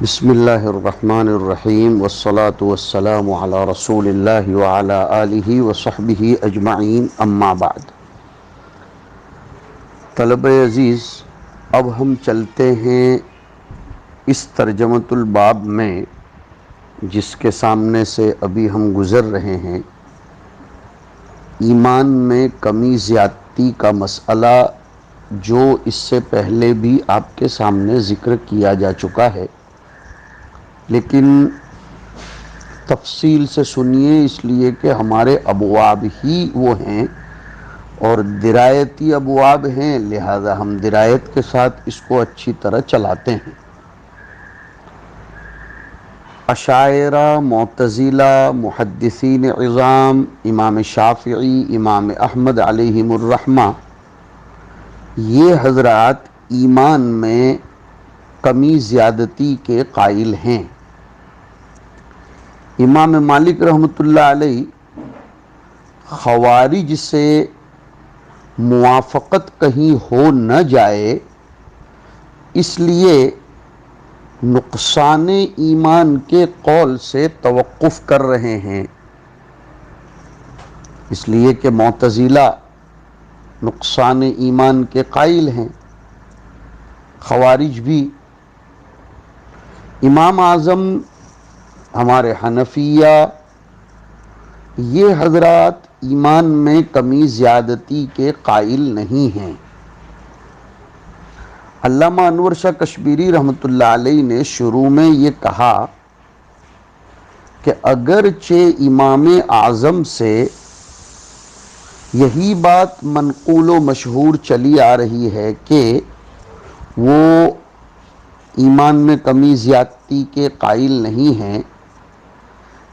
بسم اللہ الرحمن الرحیم والصلاة والسلام علی رسول اللہ وعلی آلہ وصحبہ اجمعین، اما بعد۔ طلبہ عزیز، اب ہم چلتے ہیں اس ترجمۃ الباب میں جس کے سامنے سے ابھی ہم گزر رہے ہیں۔ ایمان میں کمی زیادتی کا مسئلہ جو اس سے پہلے بھی آپ کے سامنے ذکر کیا جا چکا ہے، لیکن تفصیل سے سنیے، اس لیے کہ ہمارے ابواب ہی وہ ہیں اور درایتی ابواب ہیں، لہذا ہم درایت کے ساتھ اس کو اچھی طرح چلاتے ہیں۔ اشاعرہ، معتزلہ، محدثین عظام، امام شافعی، امام احمد علیہم الرحمہ، یہ حضرات ایمان میں کمی زیادتی کے قائل ہیں۔ امام مالک رحمۃ اللہ علیہ خوارج سے موافقت کہیں ہو نہ جائے، اس لیے نقصان ایمان کے قول سے توقف کر رہے ہیں، اس لیے کہ معتزلہ نقصان ایمان کے قائل ہیں، خوارج بھی۔ امام اعظم ہمارے حنفیہ، یہ حضرات ایمان میں کمی زیادتی کے قائل نہیں ہیں۔ علامہ انور شاہ کشمیری رحمۃ اللہ علیہ نے شروع میں یہ کہا کہ اگرچہ امام اعظم سے یہی بات منقول و مشہور چلی آ رہی ہے کہ وہ ایمان میں کمی زیادتی کے قائل نہیں ہیں،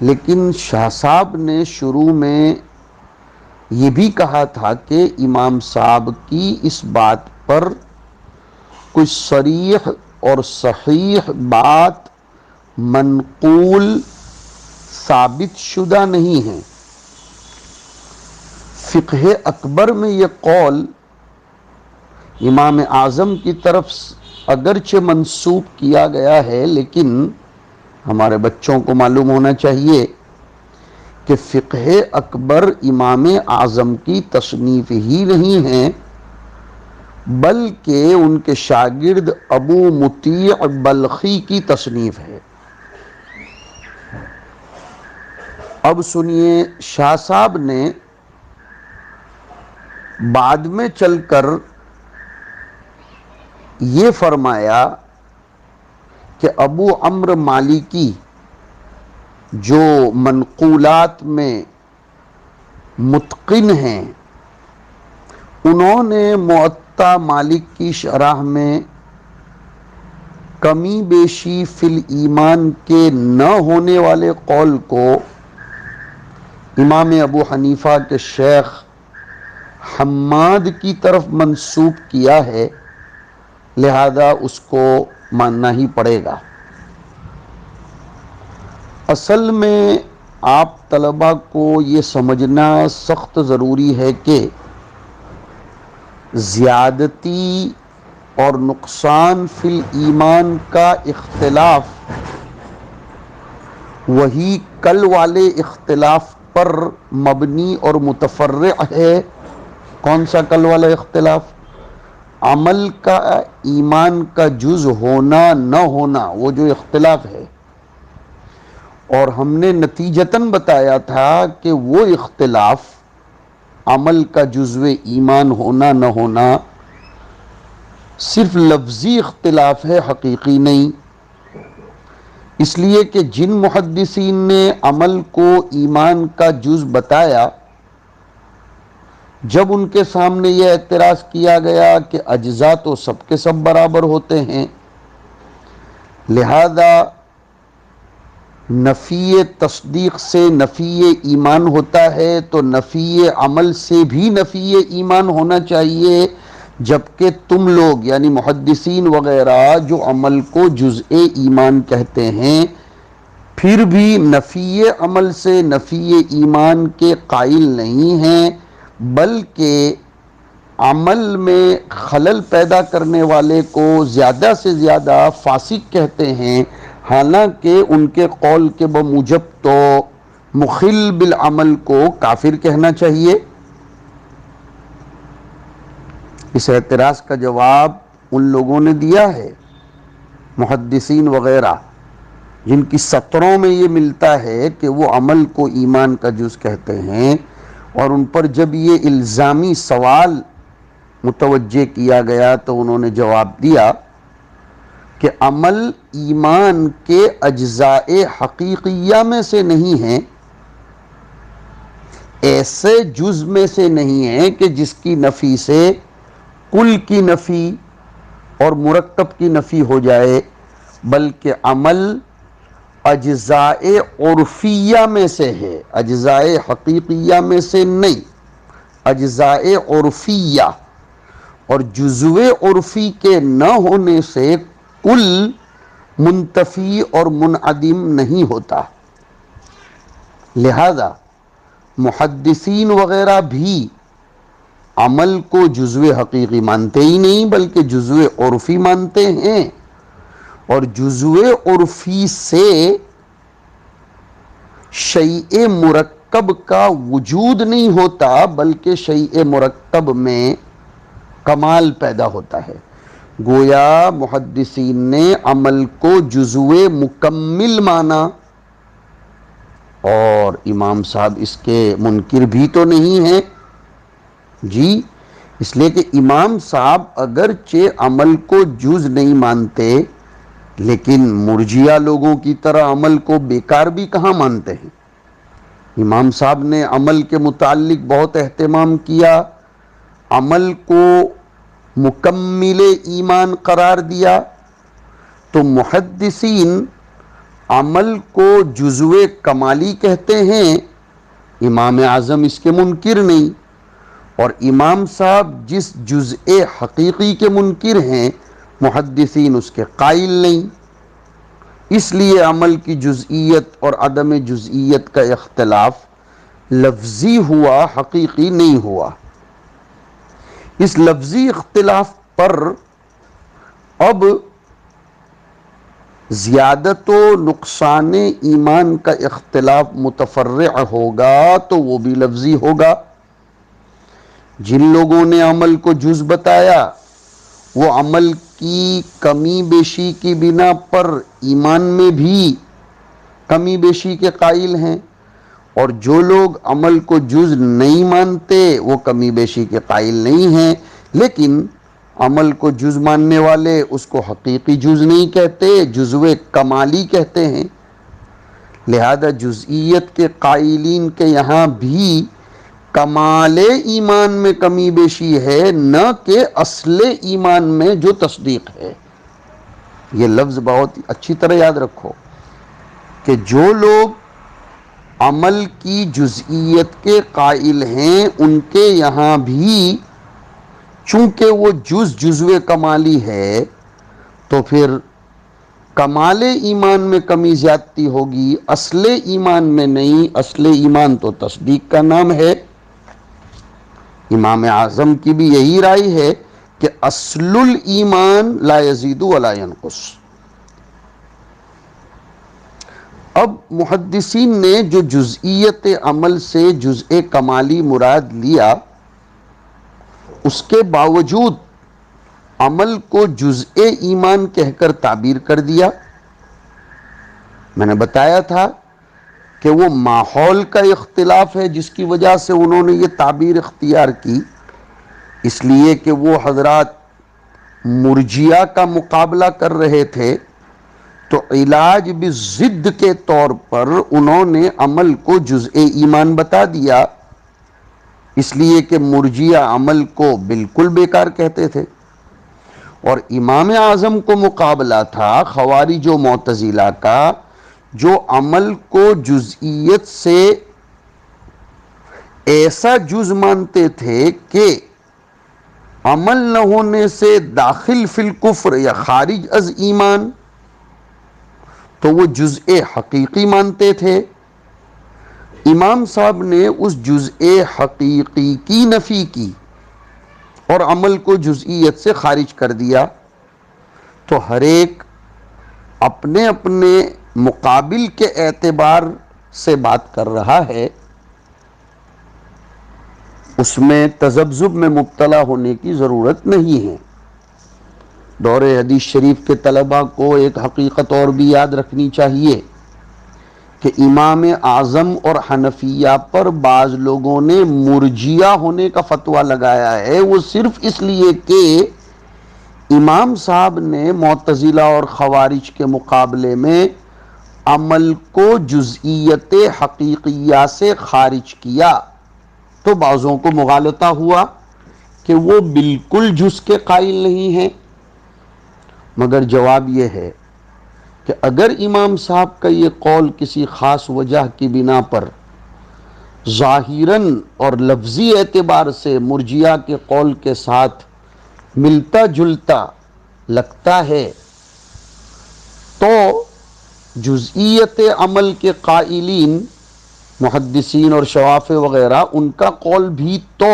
لیکن شاہ صاحب نے شروع میں یہ بھی کہا تھا کہ امام صاحب کی اس بات پر کوئی صریح اور صحیح بات منقول ثابت شدہ نہیں ہے۔ فقہ اکبر میں یہ قول امام اعظم کی طرف اگرچہ منسوب کیا گیا ہے، لیکن ہمارے بچوں کو معلوم ہونا چاہیے کہ فقہ اکبر امام اعظم کی تصنیف ہی نہیں ہے، بلکہ ان کے شاگرد ابو مطیع بلخی کی تصنیف ہے۔ اب سنیے، شاہ صاحب نے بعد میں چل کر یہ فرمایا کہ ابو عمرو مالکی جو منقولات میں متقن ہیں، انہوں نے موطا مالک کی شرح میں کمی بیشی فی الایمان کے نہ ہونے والے قول کو امام ابو حنیفہ کے شیخ حماد کی طرف منسوب کیا ہے، لہذا اس کو ماننا ہی پڑے گا۔ اصل میں آپ طلبہ کو یہ سمجھنا سخت ضروری ہے کہ زیادتی اور نقصان فی الایمان کا اختلاف وہی کل والے اختلاف پر مبنی اور متفرع ہے۔ کون سا کل والا اختلاف؟ عمل کا ایمان کا جز ہونا نہ ہونا، وہ جو اختلاف ہے، اور ہم نے نتیجتاً بتایا تھا کہ وہ اختلاف عمل کا جزو ایمان ہونا نہ ہونا صرف لفظی اختلاف ہے، حقیقی نہیں، اس لیے کہ جن محدثین نے عمل کو ایمان کا جز بتایا، جب ان کے سامنے یہ اعتراض کیا گیا کہ اجزاء تو سب کے سب برابر ہوتے ہیں، لہذا نفی تصدیق سے نفی ایمان ہوتا ہے تو نفی عمل سے بھی نفی ایمان ہونا چاہیے، جبکہ تم لوگ یعنی محدثین وغیرہ جو عمل کو جزء ایمان کہتے ہیں، پھر بھی نفی عمل سے نفی ایمان کے قائل نہیں ہیں، بلکہ عمل میں خلل پیدا کرنے والے کو زیادہ سے زیادہ فاسق کہتے ہیں، حالانکہ ان کے قول کے بموجب تو مخل بالعمل کو کافر کہنا چاہیے۔ اس اعتراض کا جواب ان لوگوں نے دیا ہے، محدثین وغیرہ، جن کی سطروں میں یہ ملتا ہے کہ وہ عمل کو ایمان کا جز کہتے ہیں، اور ان پر جب یہ الزامی سوال متوجہ کیا گیا تو انہوں نے جواب دیا کہ عمل ایمان کے اجزاء حقیقیہ میں سے نہیں ہے، ایسے جز میں سے نہیں ہے کہ جس کی نفی سے کل کی نفی اور مرکب کی نفی ہو جائے، بلکہ عمل اجزاء عرفیہ میں سے ہے، اجزاء حقیقیہ میں سے نہیں، اجزاء عرفیہ، اور جزو عرفی کے نہ ہونے سے کل منتفی اور منعدم نہیں ہوتا۔ لہذا محدثین وغیرہ بھی عمل کو جزو حقیقی مانتے ہی نہیں بلکہ جزو عرفی مانتے ہیں، اور جزو عرفی سے شیء مرکب کا وجود نہیں ہوتا بلکہ شیء مرکب میں کمال پیدا ہوتا ہے۔ گویا محدثین نے عمل کو جزو مکمل مانا، اور امام صاحب اس کے منکر بھی تو نہیں ہیں جی، اس لیے کہ امام صاحب اگرچہ عمل کو جز نہیں مانتے لیکن مرجیہ لوگوں کی طرح عمل کو بیکار بھی کہاں مانتے ہیں۔ امام صاحب نے عمل کے متعلق بہت اہتمام کیا، عمل کو مکمل ایمان قرار دیا، تو محدثین عمل کو جزو کمالی کہتے ہیں، امام اعظم اس کے منکر نہیں، اور امام صاحب جس جزء حقیقی کے منکر ہیں محدثین اس کے قائل نہیں، اس لیے عمل کی جزئیت اور عدم جزئیت کا اختلاف لفظی ہوا، حقیقی نہیں ہوا۔ اس لفظی اختلاف پر اب زیادت و نقصان ایمان کا اختلاف متفرع ہوگا تو وہ بھی لفظی ہوگا۔ جن لوگوں نے عمل کو جز بتایا وہ عمل کی کمی بیشی کی بنا پر ایمان میں بھی کمی بیشی کے قائل ہیں، اور جو لوگ عمل کو جز نہیں مانتے وہ کمی بیشی کے قائل نہیں ہیں، لیکن عمل کو جز ماننے والے اس کو حقیقی جز نہیں کہتے، جزو کمالی کہتے ہیں۔ لہذا جزئیت کے قائلین کے یہاں بھی کمال ایمان میں کمی بیشی ہے، نہ کہ اصل ایمان میں جو تصدیق ہے۔ یہ لفظ بہت اچھی طرح یاد رکھو کہ جو لوگ عمل کی جزئیت کے قائل ہیں ان کے یہاں بھی چونکہ وہ جزو کمالی ہے تو پھر کمال ایمان میں کمی زیادتی ہوگی، اصل ایمان میں نہیں۔ اصل ایمان تو تصدیق کا نام ہے۔ امام اعظم کی بھی یہی رائے ہے کہ اصل الایمان لا یزید ولا ینقص۔ اب محدثین نے جو جزئیت عمل سے جزء کمالی مراد لیا، اس کے باوجود عمل کو جزء ایمان کہہ کر تعبیر کر دیا۔ میں نے بتایا تھا کہ وہ ماحول کا اختلاف ہے جس کی وجہ سے انہوں نے یہ تعبیر اختیار کی، اس لیے کہ وہ حضرات مرجیہ کا مقابلہ کر رہے تھے، تو علاج بالضد کے طور پر انہوں نے عمل کو جزء ایمان بتا دیا، اس لیے کہ مرجیہ عمل کو بالکل بیکار کہتے تھے، اور امام اعظم کو مقابلہ تھا خوارج و معتزلہ کا، جو عمل کو جزئیت سے ایسا جز مانتے تھے کہ عمل نہ ہونے سے داخل فی الکفر یا خارج از ایمان، تو وہ جزء حقیقی مانتے تھے۔ امام صاحب نے اس جزء حقیقی کی نفی کی اور عمل کو جزئیت سے خارج کر دیا، تو ہر ایک اپنے اپنے مقابل کے اعتبار سے بات کر رہا ہے، اس میں تذبذب میں مبتلا ہونے کی ضرورت نہیں ہے۔ دور حدیث شریف کے طلباء کو ایک حقیقت اور بھی یاد رکھنی چاہیے کہ امام اعظم اور حنفیہ پر بعض لوگوں نے مرجیہ ہونے کا فتویٰ لگایا ہے، وہ صرف اس لیے کہ امام صاحب نے معتزلہ اور خوارج کے مقابلے میں عمل کو جزئیت حقیقیہ سے خارج کیا، تو بعضوں کو مغالطہ ہوا کہ وہ بالکل جز کے قائل نہیں ہیں۔ مگر جواب یہ ہے کہ اگر امام صاحب کا یہ قول کسی خاص وجہ کی بنا پر ظاہراً اور لفظی اعتبار سے مرجیہ کے قول کے ساتھ ملتا جلتا لگتا ہے، تو جزئیت عمل کے قائلین محدثین اور شوافع وغیرہ، ان کا قول بھی تو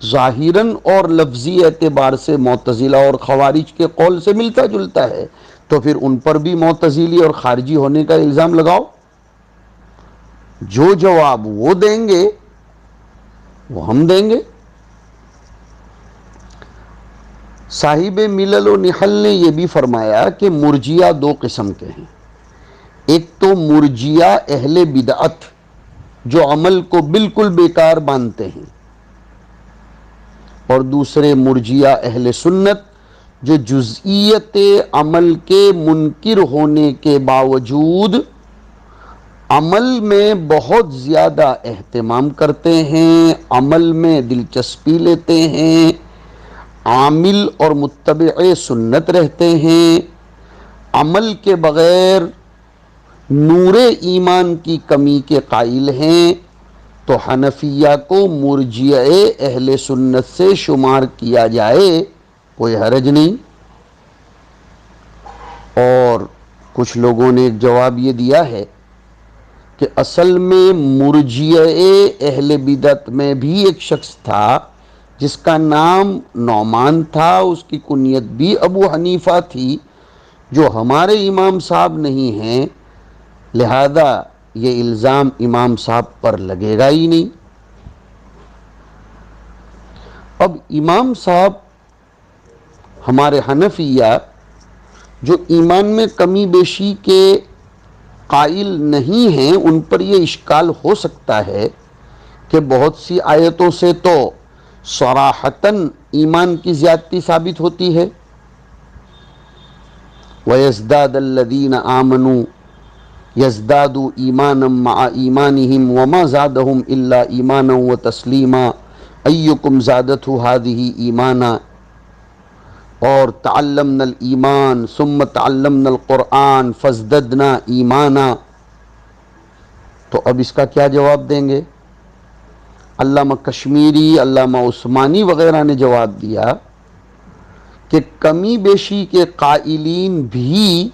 ظاہراً اور لفظی اعتبار سے معتزلہ اور خوارج کے قول سے ملتا جلتا ہے، تو پھر ان پر بھی معتزلی اور خارجی ہونے کا الزام لگاؤ۔ جو جواب وہ دیں گے وہ ہم دیں گے۔ صاحب ملل و نحل نے یہ بھی فرمایا کہ مرجیہ دو قسم کے ہیں، ایک تو مرجیہ اہل بدعت جو عمل کو بالکل بیکار مانتے ہیں، اور دوسرے مرجیہ اہل سنت جو جزئیت عمل کے منکر ہونے کے باوجود عمل میں بہت زیادہ اہتمام کرتے ہیں، عمل میں دلچسپی لیتے ہیں، عامل اور متبع سنت رہتے ہیں، عمل کے بغیر نور ایمان کی کمی کے قائل ہیں، تو حنفیہ کو مرجئہ اہل سنت سے شمار کیا جائے، کوئی حرج نہیں۔ اور کچھ لوگوں نے ایک جواب یہ دیا ہے کہ اصل میں مرجئہ اہل بدعت میں بھی ایک شخص تھا جس کا نام نعمان تھا، اس کی کنیت بھی ابو حنیفہ تھی، جو ہمارے امام صاحب نہیں ہیں، لہذا یہ الزام امام صاحب پر لگے گا ہی نہیں۔ اب امام صاحب ہمارے حنفیہ جو ایمان میں کمی بیشی کے قائل نہیں ہیں، ان پر یہ اشکال ہو سکتا ہے کہ بہت سی آیتوں سے تو صراحتاً ایمان کی زیادتی ثابت ہوتی ہے، وَيَزْدَادَ الَّذِينَ آمَنُوا يَزْدَادُوا إِيمَانًا مَعَ إِيمَانِهِمْ وَمَا زَادَهُمْ إِلَّا إِيمَانًا وَتَسْلِيمًا أَيُّكُمْ زَادَتْهُ هَذِهِ إِيمَانًا، اور تعلمنا الایمان ثم تعلمنا القرآن فازددنا ایمانا۔ تو اب اس کا کیا جواب دیں گے؟ علامہ کشمیری، علامہ عثمانی وغیرہ نے جواب دیا کہ کمی بیشی کے قائلین بھی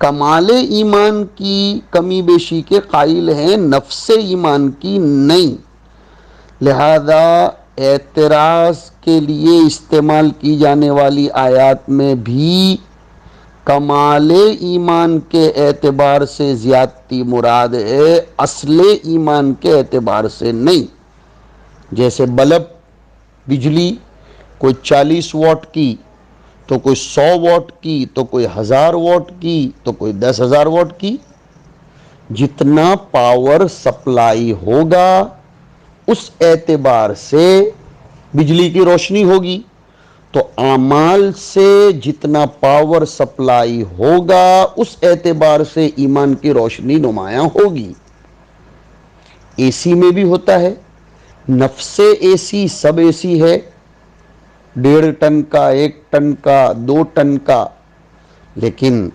کمال ایمان کی کمی بیشی کے قائل ہیں، نفس ایمان کی نہیں، لہذا اعتراض کے لیے استعمال کی جانے والی آیات میں بھی کمال ایمان کے اعتبار سے زیادتی مراد ہے، اصل ایمان کے اعتبار سے نہیں۔ جیسے بلب، بجلی کوئی 40 واٹ کی تو کوئی 100 واٹ کی تو کوئی 1000 واٹ کی تو کوئی 10,000 واٹ کی، جتنا پاور سپلائی ہوگا اس اعتبار سے بجلی کی روشنی ہوگی، تو اعمال سے جتنا پاور سپلائی ہوگا اس اعتبار سے ایمان کی روشنی نمایاں ہوگی۔ اے سی میں بھی ہوتا ہے، نفس اے سی سب اے سی ہے، 1.5 ٹن کا، 1 ٹن کا، 2 ٹن کا، لیکن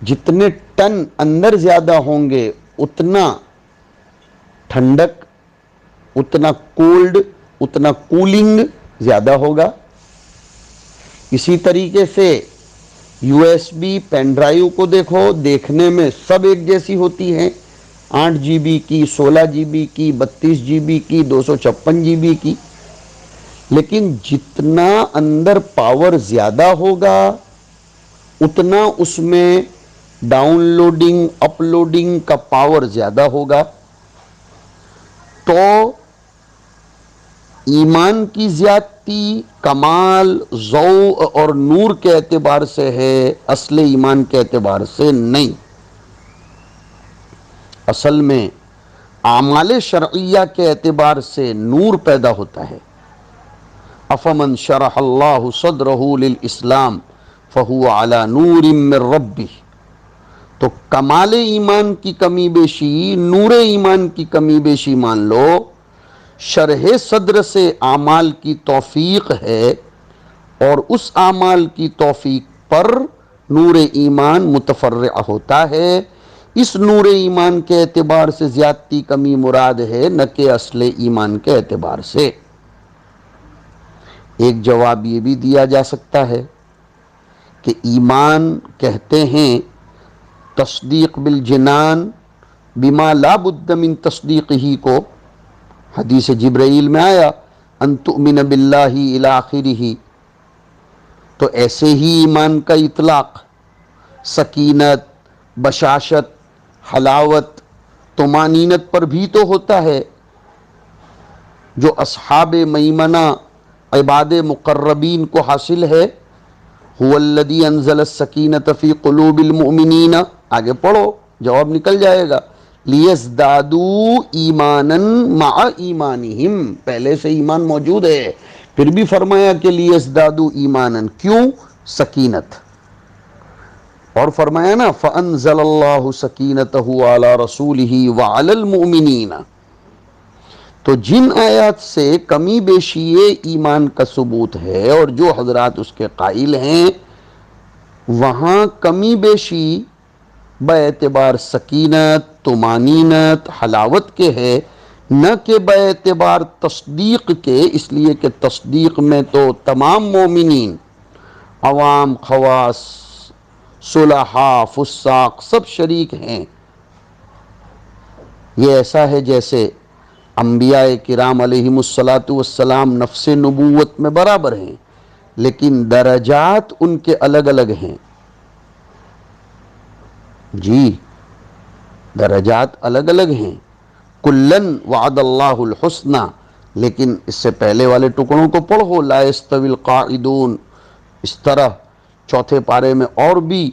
جتنے ٹن اندر زیادہ ہوں گے اتنا ٹھنڈک، اتنا کولڈ، اتنا کولنگ زیادہ ہوگا۔ اسی طریقے سے U S B pen drive کو دیکھو، دیکھنے میں سب ایک جیسی ہوتی ہیں، 8 جی بی کی، 16 جی بی کی، 32 جی بی کی، 256 جی بی کی، لیکن جتنا اندر پاور زیادہ ہوگا اتنا اس میں ڈاؤن لوڈنگ اپلوڈنگ کا پاور زیادہ ہوگا. تو ایمان کی زیادتی کمال ضوء اور نور کے اعتبار سے ہے، اصل ایمان کے اعتبار سے نہیں. اصل میں اعمال شرعیہ کے اعتبار سے نور پیدا ہوتا ہے. افمن شرح اللہ صدرہ للاسلام فہو علی نور من ربہ. تو کمال ایمان کی کمی بیشی، نور ایمان کی کمی بیشی مان لو، شرح صدر سے اعمال کی توفیق ہے، اور اس اعمال کی توفیق پر نور ایمان متفرع ہوتا ہے. اس نور ایمان کے اعتبار سے زیادتی کمی مراد ہے، نہ کہ اصل ایمان کے اعتبار سے. ایک جواب یہ بھی دیا جا سکتا ہے کہ ایمان کہتے ہیں تصدیق بالجنان بما لا بد من تصدیقہ کو. حدیث جبرائیل میں آیا ان تؤمن باللہ الی آخرہ. تو ایسے ہی ایمان کا اطلاق سکینت، بشاشت، حلاوت، طمانینت پر بھی تو ہوتا ہے، جو اصحاب میمنہ عباد مقربین کو حاصل ہے. هو الذی انزل السکینۃ فی قلوب المؤمنین. آگے پڑھو جواب نکل جائے گا. لیزدادوا ایمانا مع ایمانہم. پہلے سے ایمان موجود ہے، پھر بھی فرمایا کہ لیزدادوا ایمانا. کیوں؟ سکینت. اور فرمایا نا فانزل اللہ سکینتہ علی رسولہ وعلی المؤمنین. تو جن آیات سے کمی بیشی ایمان کا ثبوت ہے اور جو حضرات اس کے قائل ہیں، وہاں کمی بیشی باعتبار سکینت، طمانینت، حلاوت کے ہے، نہ کہ باعتبار تصدیق کے. اس لیے کہ تصدیق میں تو تمام مومنین، عوام، خواص، صلحاء، فساق سب شریک ہیں. یہ ایسا ہے جیسے انبیاء کرام علیہم الصلاۃ نفس نبوت میں برابر ہیں، لیکن درجات ان کے الگ الگ ہیں. جی درجات الگ الگ ہیں. کلن وعد اللہ الحسنى. لیکن اس سے پہلے والے ٹکڑوں کو پڑھو، لا یستوی القاعدون. اس طرح چوتھے پارے میں اور بھی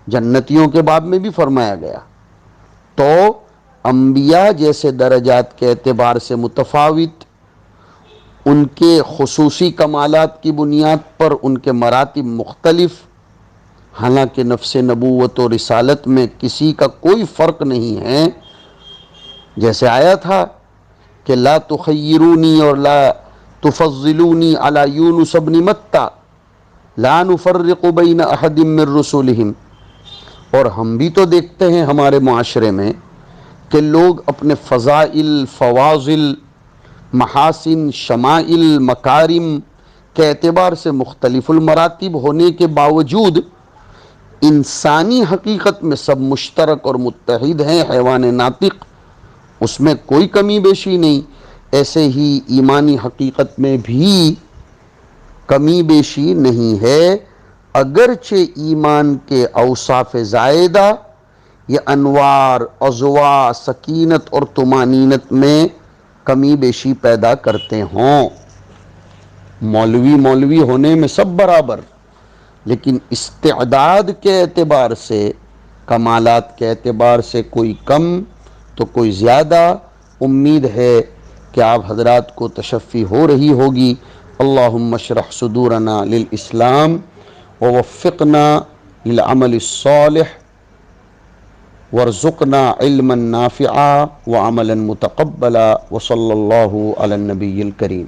جنتیوں کے باب میں بھی فرمایا گیا. تو انبیاء جیسے درجات کے اعتبار سے متفاوت، ان کے خصوصی کمالات کی بنیاد پر ان کے مراتب مختلف. حالانکہ نفس نبوت و رسالت میں کسی کا کوئی فرق نہیں ہے. جیسے آیا تھا کہ لا تخیرونی اور لا تفضلونی علی یونس بن متى لا نفرق بین احد من رسولہم. اور ہم بھی تو دیکھتے ہیں ہمارے معاشرے میں کہ لوگ اپنے فضائل، فواضل، محاسن، شمائل، مکارم کے اعتبار سے مختلف المراتب ہونے کے باوجود انسانی حقیقت میں سب مشترک اور متحد ہیں. حیوان ناطق، اس میں کوئی کمی بیشی نہیں. ایسے ہی ایمانی حقیقت میں بھی کمی بیشی نہیں ہے، اگرچہ ایمان کے اوصاف زائدہ یہ انوار، اضواء، سکینت اور طمانینت میں کمی بیشی پیدا کرتے ہوں. مولوی ہونے میں سب برابر، لیکن استعداد کے اعتبار سے، کمالات کے اعتبار سے کوئی کم تو کوئی زیادہ. امید ہے کہ آپ حضرات کو تشفی ہو رہی ہوگی. اللہم اشرح صدورنا للاسلام ووفقنا للعمل الصالح وارزقنا علما نافعا وعملا متقبلا وصلی اللہ علی النبی الکریم.